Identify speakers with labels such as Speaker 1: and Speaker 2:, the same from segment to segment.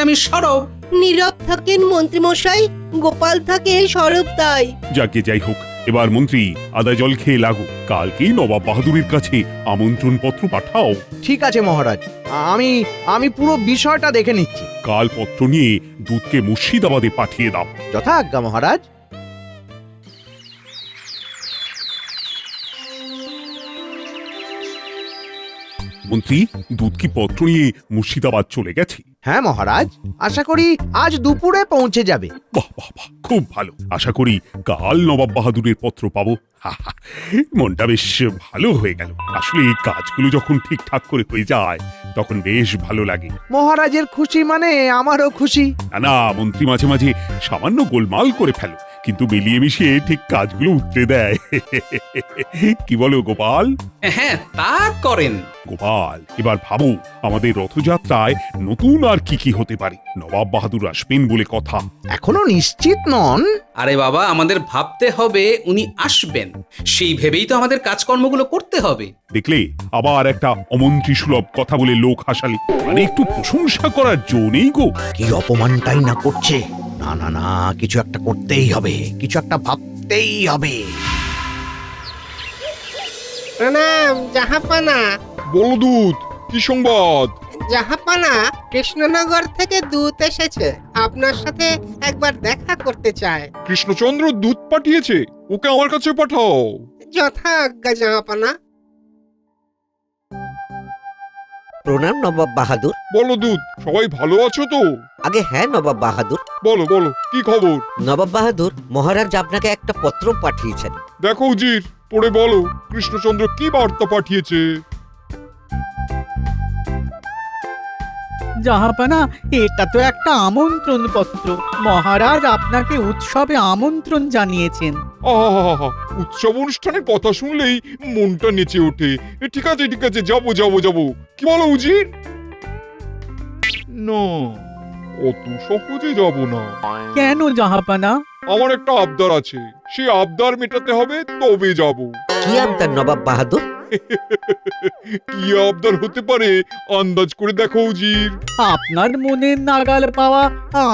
Speaker 1: আমি সরব।
Speaker 2: নীরব থাকেন মন্ত্রীমশাই, গোপাল থাকে সরব তাই।
Speaker 3: যাকে যাই হোক, এবার মন্ত্রী আদা জল খেয়ে লাগো, কালকেই নবাব বাহাদুরের কাছে আমন্ত্রণ পত্র পাঠাও।
Speaker 4: ঠিক আছে মহারাজ, আমি আমি পুরো বিষয়টা দেখে নিচ্ছি।
Speaker 3: কাল পত্র নিয়ে দুধকে মুর্শিদাবাদে পাঠিয়ে দাও।
Speaker 4: যথাজ্ঞা মহারাজ।
Speaker 3: মন্ত্রী, দুধ কি পত্র নিয়ে মুর্শিদাবাদ চলে গেছে?
Speaker 4: হ্যাঁ মহারাজ, আশা করি আজ দুপুরে পৌঁছে যাবে।
Speaker 3: বাহ বাহ বাহ, খুব ভালো। আশা করি কাল নবাব বাহাদুরের পত্র পাবো। মনটা বেশ ভালো হয়ে গেল। আসলে এই কাজগুলো যখন ঠিকঠাক করে হয়ে যায় তখন বেশ ভালো লাগে।
Speaker 4: মহারাজের খুশি মানে আমারও খুশি।
Speaker 3: না মন্ত্রী মাঝে মাঝে সামান্য গোলমাল করে ফেলো, কিন্তু মিলিয়ে মিশিয়ে ঠিক কাজগুলো উতরে দেয়। কি বলো গোপাল?
Speaker 1: হ্যাঁ, তা করেন।
Speaker 3: গোপাল, এবার ভাবো আমাদের রথযাত্রায় নতুন আর কি কি হতে পারে। নবাব বাহাদুর আসবেন বলে কথা।
Speaker 4: এখনো নিশ্চিত নন।
Speaker 1: আরে বাবা, আমাদের ভাবতে হবে উনি আসবেন, সেই ভেবেই তো আমাদের কাজকর্মগুলো করতে হবে।
Speaker 3: দেখলে, আবার একটা অমন্ত্রী সুলভ কথা বলে লোক হাসালি। মানে একটু প্রশংসা করার জো নেই গো।
Speaker 4: কি অপমানটাই না করছে। না না না, কিছু একটা করতেই হবে, কিছু একটা ভাবতেই হবে।
Speaker 5: প্রণাম জাহাপানা।
Speaker 6: বলো দূত, কি সংবাদ?
Speaker 5: জাহাপানা, কৃষ্ণনগর থেকে দূত এসেছে, আপনার সাথে একবার দেখা করতে চায়।
Speaker 6: কৃষ্ণচন্দ্র দূত পাঠিয়েছে, ওকে আমার কাছে পাঠাও।
Speaker 5: যথাজ্ঞা জাহাপানা।
Speaker 7: প্রণাম নবাব বাহাদুর।
Speaker 6: বলো দূত, সবাই ভালো আছো তো?
Speaker 7: আগে হ্যাঁ নবাব বাহাদুর।
Speaker 6: বলো বলো, কি খবর?
Speaker 7: নবাব বাহাদুর, মহারাজ আপনাকে একটা পত্র পাঠিয়েছেন।
Speaker 6: দেখো উজির, পড়ে বলো কৃষ্ণচন্দ্র কি বার্তা পাঠিয়েছে।
Speaker 8: জাহাপানা, এটা তো একটা আমন্ত্রণ পত্র। মহারাজ আপনাকে উৎসবে আমন্ত্রণ জানিয়েছেন।
Speaker 6: আহা, উৎসব অনুষ্ঠানের কথা শুনলেই মনটা নেচে ওঠে। ঠিক আছে ঠিক আছে, যাবো যাবো যাবো। কি বলো উজির? না, অত সহজে যাব না।
Speaker 8: কেন জাহাপানা?
Speaker 6: আমার একটা আবদার আছে, সেই আবদার মেটাতে হবে, তবে যাব।
Speaker 7: কি আবদার নবাব বাহাদুর?
Speaker 6: কি আবদার হতে পারে আন্দাজ করে দেখো উজির।
Speaker 8: আপনার মনের নাগাল পাওয়া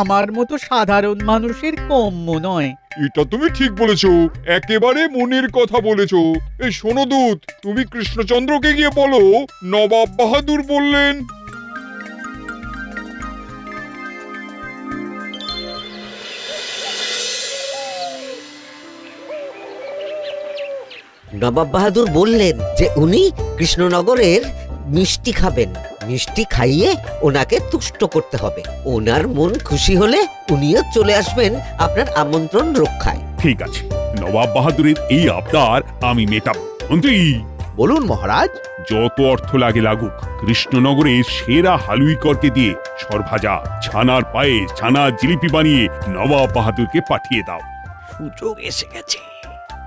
Speaker 8: আমার মতো সাধারণ মানুষের কম্য নয়।
Speaker 6: এটা তুমি ঠিক বলেছো, একেবারে মনের কথা বলেছো। এই শোনো দূত, তুমি কৃষ্ণচন্দ্রকে গিয়ে বলো নবাব বাহাদুর বললেন।
Speaker 7: নবাব বাহাদুর বললেন যে উনি কৃষ্ণনগরের মিষ্টি খাবেন। মিষ্টি খাইয়ে ওনাকে তুষ্ট করতে হবে। ওনার মন খুশি হলে উনিও চলে আসবেন আপনার আমন্ত্রণ রক্ষায়।
Speaker 3: ঠিক আছে, নবাব বাহাদুরের এই আবদার আমি মেটাবো। মন্ত্রী,
Speaker 4: বলুন মহারাজ।
Speaker 3: যত অর্থ লাগে লাগুক, কৃষ্ণনগরের সেরা হালুইকরকে দিয়ে সরভাজা, ছানার পায়েস, ছানার জিলিপি বানিয়ে নবাব বাহাদুরকে পাঠিয়ে দাও।
Speaker 4: সুযোগ এসে গেছে।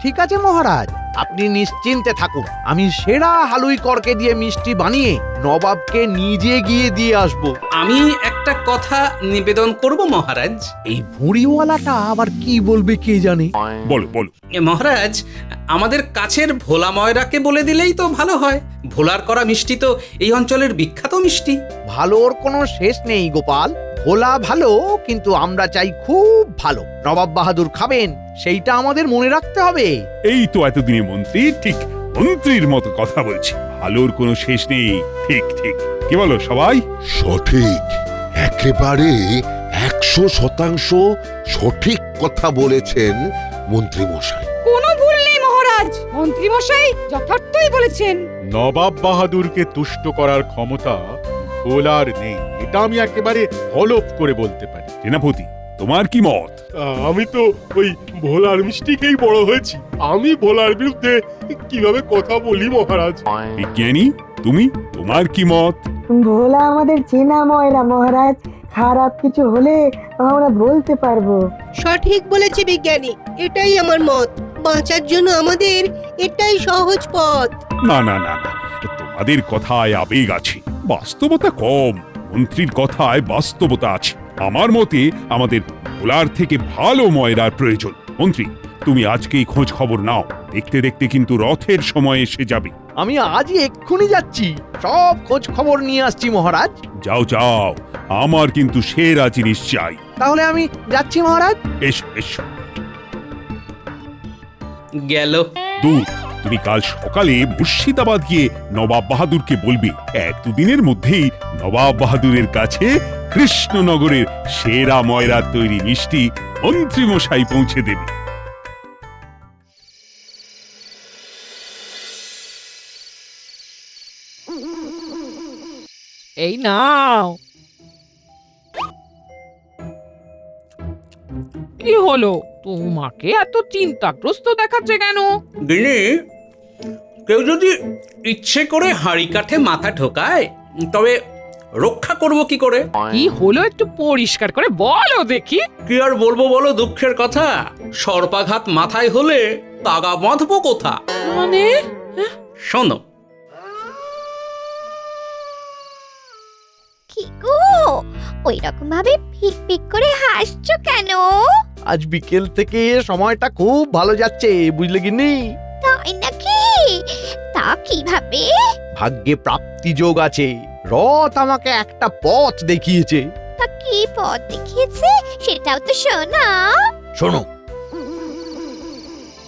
Speaker 4: ঠিক আছে মহারাজ, আপনি নিশ্চিন্তে থাকুন। আমি সেরা হালুই করকে দিয়ে মিষ্টি বানিয়ে নবাবকে নিজে গিয়ে দিয়ে আসব।
Speaker 1: আমি একটা কথা নিবেদন করব মহারাজ।
Speaker 4: এই ভুঁড়িওয়ালাটা আবার কি বলবে কে জানে।
Speaker 3: বলো বলো।
Speaker 1: মহারাজ, আমাদের কাছের ভোলা ময়রাকে বলে দিলেই তো ভালো হয়। ভোলার করা মিষ্টি তো এই অঞ্চলের বিখ্যাত মিষ্টি।
Speaker 4: ভালোর কোনো শেষ নেই গোপাল। ভোলা ভালো, কিন্তু আমরা চাই খুব ভালো। নবাব বাহাদুর খাবেন, সেইটা আমাদের মনে রাখতে হবে।
Speaker 3: এই তো এতদিনে মন্ত্রী ঠিক মন্ত্রীর মতো কথা বলছে। আলোর কোনো শেষ নেই। ঠিক ঠিক, কি বলো সবাই?
Speaker 9: সঠিক, একেবারে 100% সঠিক কথা বলেছেন মন্ত্রী মশাই।
Speaker 10: কোনো ভুল নেই মহারাজ, মন্ত্রী মশাই যথার্থই বলেছেন।
Speaker 11: নবাব বাহাদুরকে তুষ্ট করার ক্ষমতা ভোলার নেই, এটা আমি একেবারে হলফ করে বলতে পারি।
Speaker 3: সেনাপতি, তোমার কি মত?
Speaker 11: আমি তো ওই ভোলার মিষ্টিকেই বড় হয়েছি, আমি ভোলার বিরুদ্ধে কিভাবে কথা বলি মহারাজ?
Speaker 3: বিজ্ঞানী, তুমি, তোমার কি মত?
Speaker 12: ভোলা আমাদের চেনা ময়রা মহারাজ, খারাপ কিছু হলে আমরা বলতে পারবো।
Speaker 2: সঠিক বলেছে বিজ্ঞানী, এটাই আমার মত। বাঁচার জন্য আমাদের এটাই সহজ পথ।
Speaker 3: না না না না, তোমাদের কথায় আবেগ আছে, বাস্তবতা কম। মন্ত্রীর কথায় বাস্তবতা আছে। আমার মতে আমাদের ভোলার থেকে ভালো ময়রার প্রয়োজন। মন্ত্রী, তুমি আজকেই খোঁজ খবর নাও। দেখতে দেখতে কিন্তু রথের সময় এসে যাবে।
Speaker 4: আমি আজই এক্ষুনি যাচ্ছি, সব খোঁজ খবর নিয়ে আসছি মহারাজ।
Speaker 3: যাও যাও, আমার কিন্তু সেরা জিনিস চাই।
Speaker 4: তাহলে আমি যাচ্ছি মহারাজ।
Speaker 3: এসো এসো।
Speaker 1: গেল।
Speaker 3: দূর, তুমি কাল সকালে মুর্শিদাবাদ গিয়ে নবাব বাহাদুরকে বলবে 1-2 দিনের মধ্যেই নবাব বাহাদুরের কাছে কৃষ্ণনগরের সেরা ময়রার তৈরি মিষ্টি মন্ত্রীমশাই পৌঁছে দেবে।
Speaker 10: এই নাও। কি হলো, তোমাকে এত চিন্তাগ্রস্ত দেখাচ্ছে কেন?
Speaker 1: গিনি, কেউ যদি ইচ্ছে করে হাঁড়ি কাঠে মাথা ঢোকায় তবে রক্ষা করব কি করে?
Speaker 10: কি হলো একটু পরিষ্কার করে বলো দেখি।
Speaker 1: কি আর বলবো বলো, দুঃখের কথা। সর্পাঘাত মাথায় হলে তাগা বাঁধবো কোথা?
Speaker 10: মানে
Speaker 1: শোনো।
Speaker 13: কি গো, ওই রকম ভাবে পিক পিক করে হাসছো কেন?
Speaker 4: আজ বিকেল থেকে সময়টা খুব ভালো যাচ্ছে, বুঝলে গিন্নি?
Speaker 13: তাই নাকি? তা কিভাবে?
Speaker 4: ভাগ্যে প্রাপ্তি যোগ আছে। রথ আমাকে একটা পথ দেখিয়েছে।
Speaker 13: তা কি পথ দেখিয়েছে সেটাও তো শোনাও।
Speaker 4: শোনো।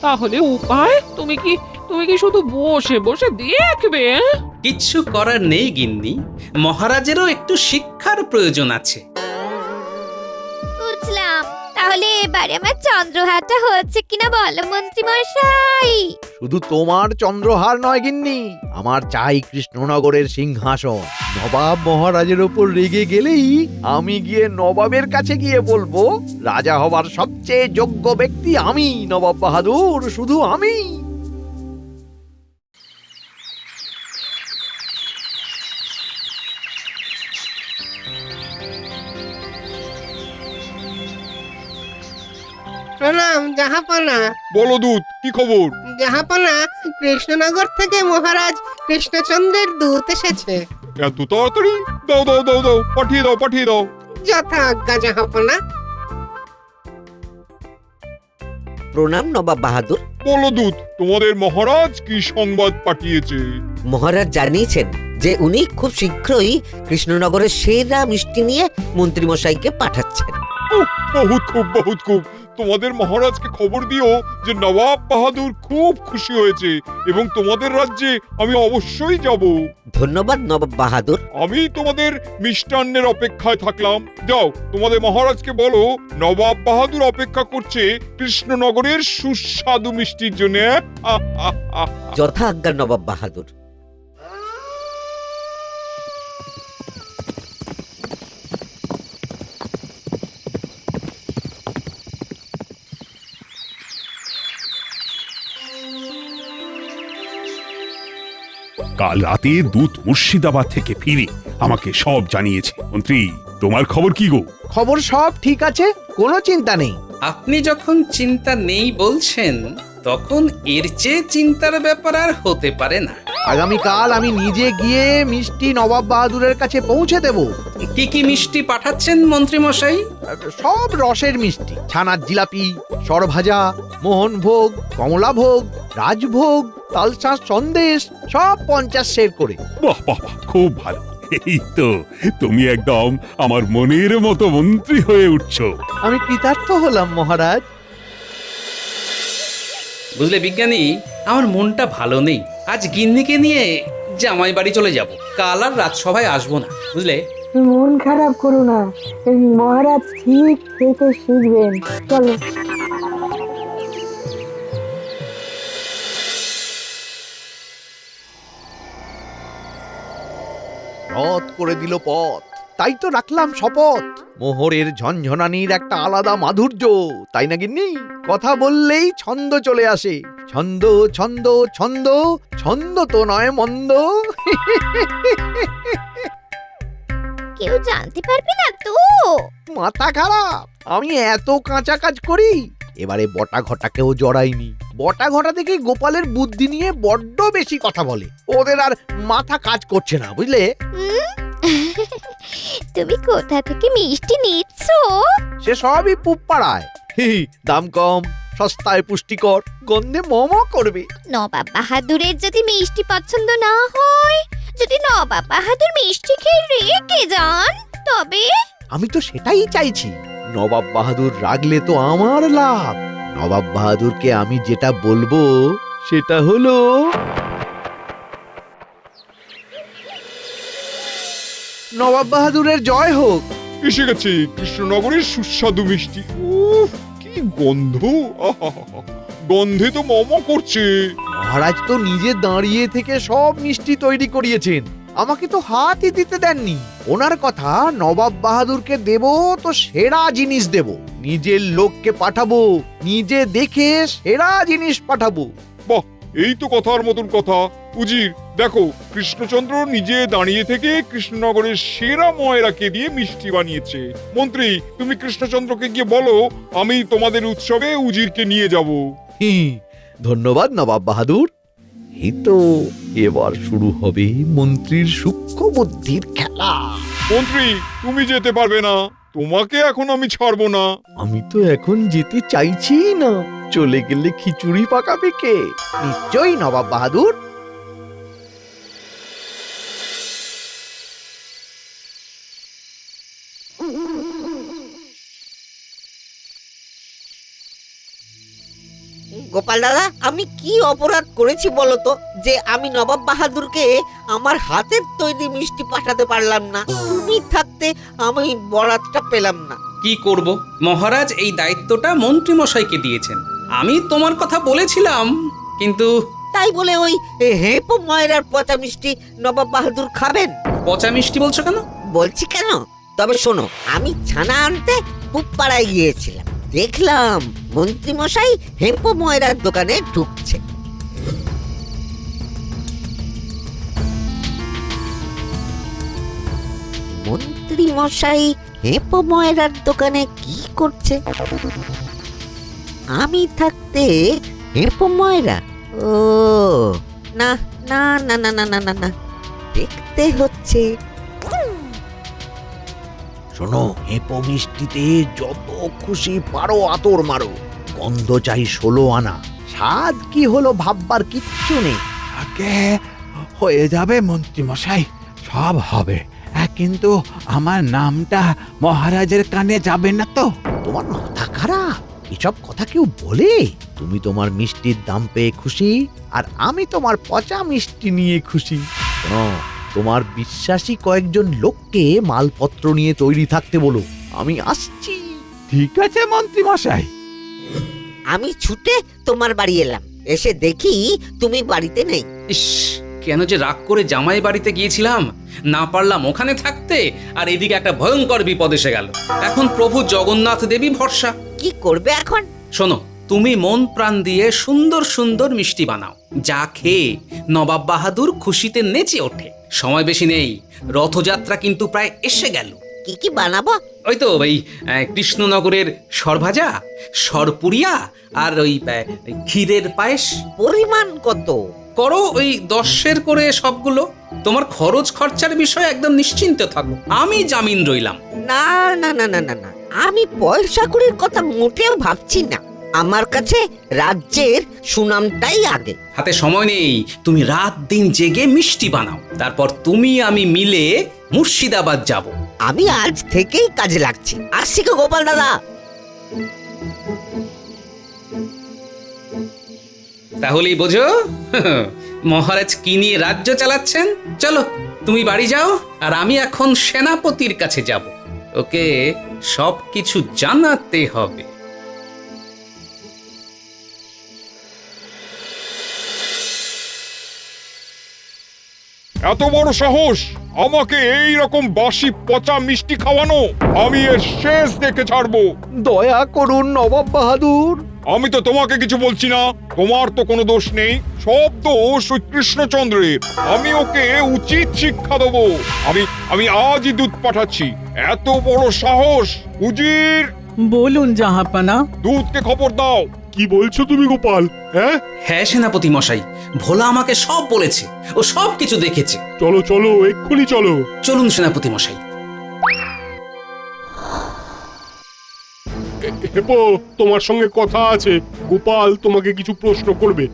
Speaker 10: তাহলে উপায়? তুমি কি শুধু বসে বসে দেখবে?
Speaker 1: কিচ্ছু করার নেই গিন্নি, মহারাজেরও একটু শিক্ষার প্রয়োজন আছে।
Speaker 13: বুঝলাম। তাহলে এবারে আমার চন্দ্রহারটা হচ্ছে কিনা বলো মন্ত্রী মশাই।
Speaker 4: শুধু তোমার চন্দ্রহার নয় গিন্নি, আমার চাই কৃষ্ণনগরের সিংহাসন। নবাব মহারাজের ওপর রেগে গেলেই আমি গিয়ে নবাবের কাছে গিয়ে বলবো, রাজা হবার সবচেয়ে যোগ্য ব্যক্তি আমি, নবাব বাহাদুর, শুধু আমি।
Speaker 5: প্রণাম জাহাপনা।
Speaker 6: বলো দূত, কি খবর?
Speaker 5: জাহাপনা, কৃষ্ণনগর থেকে মহারাজ কৃষ্ণচন্দ্রের দূত এসেছে।
Speaker 6: এত তাড়াতাড়ি? দাও দাও দাও দাও, পাঠিয়ে দাও পাঠিয়ে দাও।
Speaker 5: যথা আজ্ঞা জাহাপনা।
Speaker 7: প্রণাম নবাব বাহাদুর।
Speaker 6: বলো দূত, তোমাদের মহারাজ কি সংবাদ পাঠিয়েছে?
Speaker 7: মহারাজ জানিয়েছেন যে উনি খুব শীঘ্রই কৃষ্ণনগরের সেরা মিষ্টি নিয়ে মন্ত্রীমশাইকে পাঠাচ্ছেন।
Speaker 6: বহুত খুব বহুত খুব। তোমাদের মহারাজকে খবর দিও যে নবাব বাহাদুর খুব খুশি হয়েছে এবং তোমাদের রাজ্যে আমি অবশ্যই যাব।
Speaker 7: ধন্যবাদ নবাব বাহাদুর।
Speaker 6: আমি তোমাদের মিষ্টান্নের অপেক্ষায় থাকলাম। যাও, তোমাদের মহারাজকে বলো নবাব বাহাদুর অপেক্ষা করছে কৃষ্ণনগরের সুস্বাদু মিষ্টির জন্য।
Speaker 7: যথা আজ্ঞা নবাব বাহাদুর।
Speaker 3: কাল রাতে দূত মুর্শিদাবাদ থেকে ফিরে আমাকে সব জানিয়েছে। মন্ত্রী, তোমার খবর কি গো?
Speaker 4: খবর সব ঠিক আছে, কোনো চিন্তা নেই।
Speaker 1: আপনি যখন চিন্তা নেই বলছেন, তখন এর চেয়ে চিন্তার ব্যাপার আর হতে পারে না।
Speaker 4: আগামীকাল আমি নিজে গিয়ে মিষ্টি নবাব বাহাদুরের কাছে পৌঁছে দেব।
Speaker 1: কি কি মিষ্টি পাঠাচ্ছেন মন্ত্রী মশাই?
Speaker 4: সব রসের মিষ্টি, ছানার জিলাপি, সরভাজা, মোহনভোগ, কমলাভোগ, রাজভোগ, তালচাঁদ সন্দেশ, সব 50 সের করে।
Speaker 3: বাহ বাহ বাহ, খুব ভালো। এই তো, তুমি একদম আমার মনের মতো মন্ত্রী হয়ে উঠছো।
Speaker 4: আমি কৃতার্থ হলাম মহারাজ।
Speaker 1: বুঝলে বিজ্ঞানী, আমার মনটা ভালো নেই। আজ গিন্নিকে নিয়ে জামাই বাড়ি চলে যাব। কাল আর রাজসভায় আসবো না, বুঝলে?
Speaker 12: মন খারাপ করো না, মহারাজ ঠিক খেতে শিখবেন। চলো।
Speaker 4: রথ করে দিল পথ, তাই তো রাখলাম শপথ। মোহরের ঝনঝনানির একটা আলাদা মাধুর্য, তাই না গিন্নি? কথা বললেই ছন্দ চলে আসে। ছন্দ ছন্দ ছন্দ, ছন্দ তো নয় মন্দ।
Speaker 13: কেউ জানতে পারবে না তো?
Speaker 4: মাথা খারাপ, আমি এত কাঁচা কাজ করি। এবারে বটা ঘটাকেও জড়াইনি। বটা ঘটা থেকে গোপালের বুদ্ধি নিয়ে বড্ড বেশি কথা বলে, ওদের আর মাথা কাজ করছে না, বুঝলে?
Speaker 13: তুমি কোথা থেকে মিষ্টি নিচ্ছ?
Speaker 4: সে সবই পুপ পাড়ায়। দাম কম, সস্তায় পুষ্টিকর, গন্ধে মম করবে।
Speaker 13: নবাব বাহাদুরের যদি মিষ্টি পছন্দ না হয়, যদি নবাব বাহাদুর মিষ্টি খেয়ে রেগে যান, তবে
Speaker 4: আমি তো সেটাই চাইছি। নবাব বাহাদুর রাগলে তো আমার লাভ। নবাব বাহাদুরকে আমি যেটা বলবো সেটা হলো, নবাব বাহাদুরের জয় হোক।
Speaker 6: এসে গেছে কৃষ্ণনগরের সুস্বাদু মিষ্টি। উফ, কি গন্ধ! আহাহাহা, গন্ধে তো মম করছে।
Speaker 4: মহারাজ তো নিজে দাঁড়িয়ে থেকে সব মিষ্টি তৈরি করিয়েছেন, আমাকে তো হাতই দিতে দেননি। ওনার কথা, নবাব বাহাদুরকে দেব তো সেরা জিনিস দেব, নিজের লোককে পাঠাবো, নিজে দেখে সেরা জিনিস পাঠাবো।
Speaker 6: বাহ, এই তো কথার মতন কথা। উজির, দেখো কৃষ্ণচন্দ্র নিজে দাঁড়িয়ে থেকে কৃষ্ণনগরের সেরা ময়রাকে দিয়ে মিষ্টি বানিয়েছে। মন্ত্রী, তুমি কৃষ্ণচন্দ্রকে গিয়ে বলো আমি তোমাদের উৎসবে উজিরকে নিয়ে যাব।
Speaker 4: ধন্যবাদ নবাব বাহাদুর। এই তো এবার শুরু হবে মন্ত্রীর সূক্ষ্ম বুদ্ধির খেলা।
Speaker 6: মন্ত্রী, তুমি যেতে পারবে না, তোমাকে এখন আমি ছাড়বো না।
Speaker 4: আমি তো এখন যেতে চাইছি না, চলে গেলে খিচুড়ি পাকাবে কে? নিশ্চয়ই নবাব বাহাদুর।
Speaker 7: গোপাল দাদা, আমি কি অপরাধ করেছি বলো তো, যে আমি নবাব বাহাদুরকে আমার হাতের তৈরি মিষ্টি পাঠাতে পারলাম না? তুমি থাকতে আমি বরাতটা পেলাম না।
Speaker 1: কি করব, মহারাজ এই দায়িত্বটা মন্ত্রী মশাইকে দিয়েছেন। আমি তোমার কথা বলেছিলাম, কিন্তু
Speaker 7: তাই বলে ওই হেপো ময়রার পচা মিষ্টি নবাব বাহাদুর খাবেন?
Speaker 1: পচা মিষ্টি বলছো কেন?
Speaker 7: বলছি কেন, তবে শোনো, আমি ছানা আনতে পুপাড়ায় গিয়েছিলাম, দেখলাম মন্ত্রী মশাই হেপো ময়রার দোকানে ঢুকছে। মন্ত্রী মশাই হেপো ময়রার দোকানে কি করছে? আমি থাকতে হেপো ময়রা? ও না না না না না না না না, দেখতে হচ্ছে।
Speaker 4: শোনো, হেপো মিষ্টিতে যত খুশি পারো আতর মারো, গন্ধ চাই 16 আনা, স্বাদ কি হলো ভাববার কিচ্ছু নেই।
Speaker 8: আগে হয়ে যাবে মন্ত্রী মশাই, সব হবে, কিন্তু আমার নামটা মহারাজের কানে যাবে না তো?
Speaker 4: তোমার মাথা খারাপ? এসব কথা কেউ বলে? তুমি তোমার মিষ্টির দাম পেয়ে খুশি, আর আমি তোমার পচা মিষ্টি নিয়ে খুশি। শোনো, তোমার বিশ্বাসী কয়েকজন লোককে মালপত্র নিয়ে তৈরি থাকতে বলো, আমি আসছি।
Speaker 8: ঠিক আছে মন্ত্রী মশাই।
Speaker 7: আমি ছুটে তোমার বাড়ি এলাম, এসে দেখি তুমি বাড়িতে নেই।
Speaker 1: ইস, কেন যে রাগ করে জামাই বাড়িতে গিয়েছিলাম, না পারলাম ওখানে থাকতে, আর এদিকে একটা ভয়ঙ্কর বিপদ এসে গেল। এখন প্রভু জগন্নাথ দেবী ভরসা।
Speaker 7: কি করবে এখন?
Speaker 1: শোনো, তুমি মন প্রাণ দিয়ে সুন্দর সুন্দর মিষ্টি বানাও, যা খেয়ে নবাব বাহাদুর খুশিতে নেচে ওঠে। সময় বেশি নেই, রথযাত্রা কিন্তু প্রায় এসে গেল।
Speaker 7: কি কি বানাবো?
Speaker 1: ওই তো ওই কৃষ্ণনগরের সরভাজা, সরপুরিয়া, আর ওই ক্ষীরের পায়েস।
Speaker 7: পরিমাণ কত?
Speaker 1: করো ওই 10 করে সবগুলো। তোমার খরচ খরচার বিষয়ে একদম নিশ্চিন্ত থাকো, আমি জামিন রইলাম।
Speaker 7: না না না না না না, আমি পয়সা কড়ির কথা মোটেও ভাবছি না, আমার কাছে রাজ্যের সুনামটাই আগে।
Speaker 1: হাতে সময় নেই, তুমি রাত দিন জেগে মিষ্টি বানাও, তারপর তুমি আমি মিলে মুর্শিদাবাদ যাব।
Speaker 7: আমি আজ থেকেই কাজে লাগছি। আসছি গো গোপাল দাদা।
Speaker 1: তাহলেই বোঝো মহারাজ কি নিয়ে রাজ্য চালাচ্ছেন। চলো তুমি বাড়ি যাও, আর আমি এখন সেনাপতির কাছে যাব, ওকে সবকিছু জানাতে হবে।
Speaker 6: এত বড় সাহস আমাকে এই রকম বাসি পচা মিষ্টি খাওয়ানো! আমি এর শেষ দেখে ছাড়বো।
Speaker 4: দয়া করুন নবাব বাহাদুর।
Speaker 6: আমি তো তোমাকে কিছু বলছি না, তোমার তো কোনো দোষ নেই, সব দোষ ওই কৃষ্ণচন্দ্রের। আমি ওকে উচিত শিক্ষা দেবো। আমি আজই দূত পাঠাচ্ছি। এত বড় সাহস! উজির,
Speaker 8: বলুন জাহাপানা।
Speaker 6: দূতকে খবর দাও।
Speaker 11: কি বলছো তুমি গোপাল? হ্যাঁ
Speaker 1: হ্যাঁ সেনাপতি মশাই, ভোলা আমাকে সব বলেছে, ও সব কিছু দেখেছে।
Speaker 11: চলো চলো, এক্ষুনি চলো।
Speaker 1: চলুন সেনাপতি মশাই।
Speaker 11: হেপো, তোমার সঙ্গে কথা আছে। গোপাল তোমাকে কিছু প্রশ্ন করবে।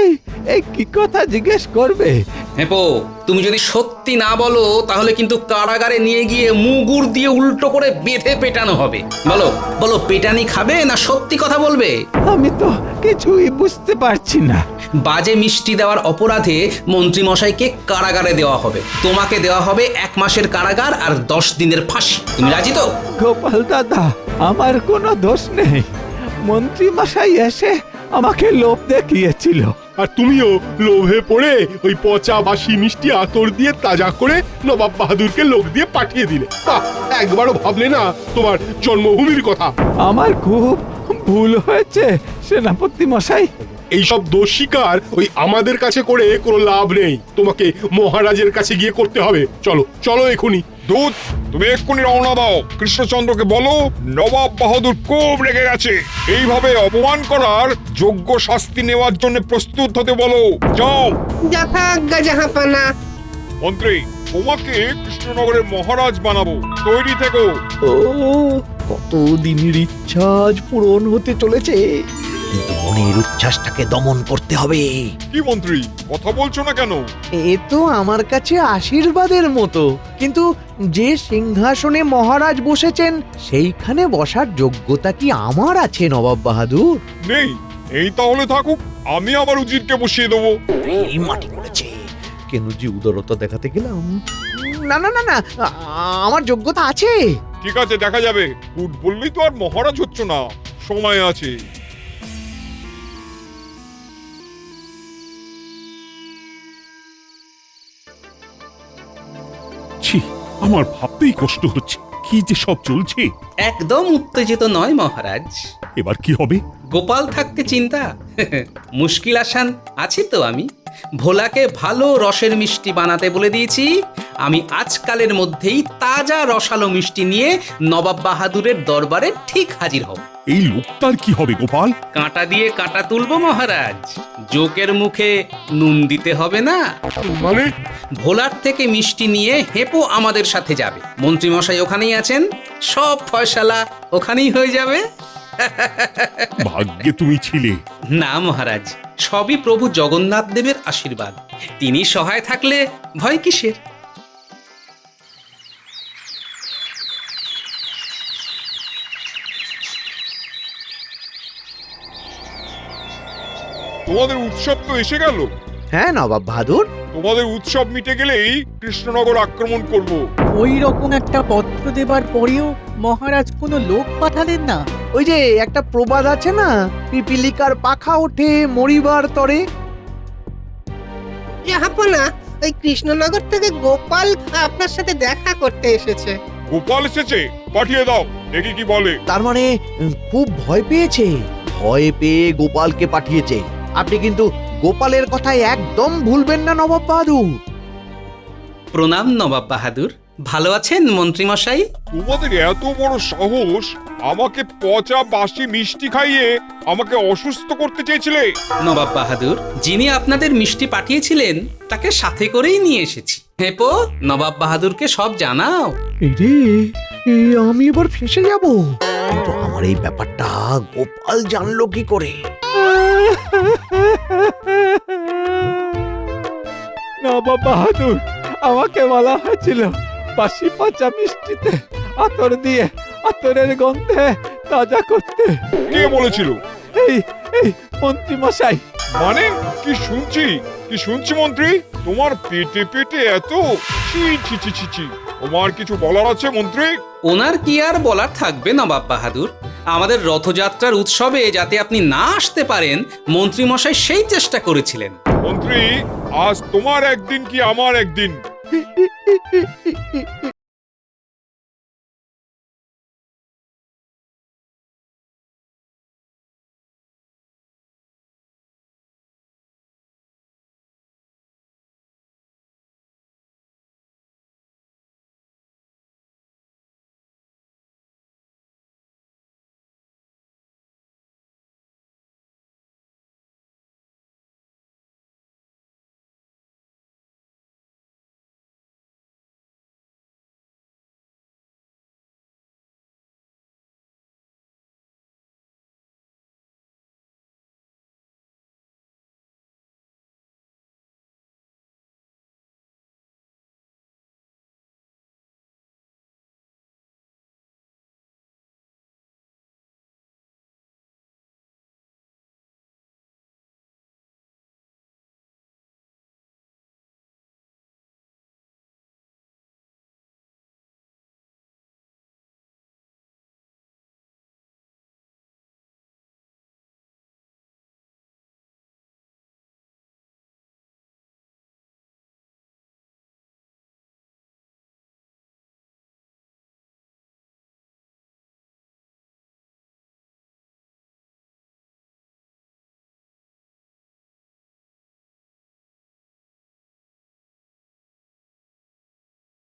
Speaker 8: এই এই কি কথা জিজ্ঞেস করবে?
Speaker 1: হেপো, তুমি যদি সত্যি না বলো তাহলে কিন্তু কারাগারে নিয়ে গিয়ে মুগুর দিয়ে উল্টো করে বেঁধে পেটানো হবে। বলো বলো, পেটানি খাবে না সত্যি কথা বলবে?
Speaker 8: আমি তো কিছুই বুঝতে পারছি না।
Speaker 1: বাজে মিষ্টি দেওয়ার অপরাধে মন্ত্রী মশাইকে কারাগারে দেওয়া হবে। তোমাকে দেওয়া হবে 1 মাসের কারাগার আর 10 দিনের ফাঁসি। তুমি রাজি তো?
Speaker 8: গোপাল দাদা, আমার কোনো দোষ নেই। মন্ত্রী মশাই এসে আমাকে লোভ দেখিয়েছিল।
Speaker 11: আর তুমিও লোভে পড়ে ওই পচা বাসি মিষ্টি আতর দিয়ে তাজা করে নবাব বাহাদুরকে লোক দিয়ে পাঠিয়ে দিলে। বাহ, একবারও ভাবলে না তোমার জন্মভূমির কথা?
Speaker 8: আমার খুব ভুল হয়েছে সেনাপতি মশাই।
Speaker 11: এইসব দোষ স্বীকার ওই আমাদের কাছে করে কোনো লাভ নেই। তোমাকে মহারাজের কাছে গিয়ে করতে হবে। চলো চলো এখনই।
Speaker 6: দূত, তুমি এক্ষুনি রওনা দাও। কৃষ্ণচন্দ্রকে বলো নবাব বাহাদুর খুব রেগে গেছে। এইভাবে অপমান করার যোগ্য শাস্তি নেওয়ার জন্য প্রস্তুত হতে বলো। যাও।
Speaker 5: যথাজ্ঞা জাহাপানা।
Speaker 6: মন্ত্রী, তোমাকে কৃষ্ণনগরের মহারাজ বানাবো। তৈরি থেকো।
Speaker 4: ও, কত দিনের ইচ্ছা আজ পূরণ হতে চলেছে, কিন্তু মনের উচ্ছ্বাসটাকে দমন করতে হবে।
Speaker 6: কি মন্ত্রী, কথা বলছো না কেন?
Speaker 4: এ তো আমার কাছে আশীর্বাদের মতো, কিন্তু যে সিংহাসনে মহারাজ বসেছেন সেইখানে বসার যোগ্যতা কি আমার আছে নবাব বাহাদুর?
Speaker 6: নেই। এই তাহলে থাকুক, আমি আবার উজিরকে বসিয়ে দেবো।
Speaker 4: এই মাটি করেছে, কেন যে উদারতা দেখাতে গেলাম। না না না না, আমার যোগ্যতা আছে।
Speaker 6: ঠিক আছে, দেখা যাবে। উঠ বললেই তো আর মহারাজ হচ্ছ না, সময় আছে।
Speaker 3: ছি, আমার ভাবতেই কষ্ট হচ্ছে কি যে সব চলছে।
Speaker 1: একদম উত্তেজিত নয় মহারাজ।
Speaker 3: এবার কি হবে?
Speaker 1: গোপাল থাকতে চিন্তা? মুশকিল আসান আছি তো আমি। ভোলাকে ভালো রসের মিষ্টি বানাতে বলে দিয়েছি। আমি আজকালের মধ্যেই তাজা রসালো মিষ্টি নিয়ে নবাব বাহাদুরের দরবারে ঠিক হাজির হব।
Speaker 3: এই লোকটার কি হবে গোপাল?
Speaker 1: কাঁটা দিয়ে কাঁটা তুলবো মহারাজ। জোকের মুখে নুন দিতে হবে না।
Speaker 11: মানে?
Speaker 1: ভোলার থেকে মিষ্টি নিয়ে হেপো আমাদের সাথে যাবে। মন্ত্রী মশাই ওখানেই আছেন, সব ফয়সালা ওখানেই হয়ে যাবে।
Speaker 3: ভাগ্যে তুমি ছিলে।
Speaker 1: না মহারাজ, সবই প্রভু জগন্নাথ দেবের আশীর্বাদ। তিনি সহায় থাকলে ভয় কিসের?
Speaker 6: তোমাদের উৎসব তো এসে গেল।
Speaker 4: হ্যাঁ নবাব বাহাদুর,
Speaker 6: তোমাদের উৎসব মিটে গেলেই কৃষ্ণনগর আক্রমণ করব।
Speaker 14: ওই রকম একটা পত্র দেবার পরেও মহারাজ কোনো লোক পাঠালেন না।
Speaker 4: ওই যে একটা প্রবাদ আছে না, পিপিলিকার পাখা ওঠে মরিবার তরে।
Speaker 5: জাহাপানা, ওই কৃষ্ণনগর থেকে গোপাল আপনার সাথে দেখা করতে এসেছে।
Speaker 6: গোপাল এসেছে? পাঠিয়ে দাও, দেখি কি বলে।
Speaker 4: তার মানে খুব ভয় পেয়েছে। ভয় পেয়ে গোপালকে পাঠিয়েছে। আপনি কিন্তু গোপালের কথায় একদম ভুলবেন না নবাব বাহাদুর।
Speaker 1: প্রণাম নবাব বাহাদুর। ভালো আছেন মন্ত্রী মশাই?
Speaker 6: তোমাদের এত বড় সাহস, আমাকে পচা বাসি মিষ্টি খাইয়ে আমাকে অসুস্থ করতে চেয়েছিলে?
Speaker 1: নবাব বাহাদুর, যিনি আপনাদের মিষ্টি পাঠিয়েছিলেন তাকে সাথে করেই নিয়ে এসেছি। হেপো, নবাব বাহাদুরকে সব জানাও।
Speaker 4: রে, আমি এবার ফেঁসে যাব। কিন্তু আমার এই ব্যাপারটা গোপাল জানলো কি করে?
Speaker 8: নবাব বাহাদুর, আমাকে বলা হয়েছিল বাসি পচা মিষ্টিতে আতর দিয়ে আতরের গন্ধে তাজা করতে।
Speaker 6: কে বলেছিল?
Speaker 8: এই এই মন্ত্রী মশাই।
Speaker 6: মানে কি শুনছি মন্ত্রী? তোমার পেটে পেটে এত? ছি ছি ছি ছি ছি। তোমার কিছু বলার আছে মন্ত্রী?
Speaker 1: ওনার কি আর বলার থাকবে নবাব বাহাদুর। আমাদের রথযাত্রার উৎসবে যাতে আপনি না আসতে পারেন মন্ত্রী মশাই সেই চেষ্টা করেছিলেন।
Speaker 6: মন্ত্রী, আজ তোমার একদিন কি আমার একদিন?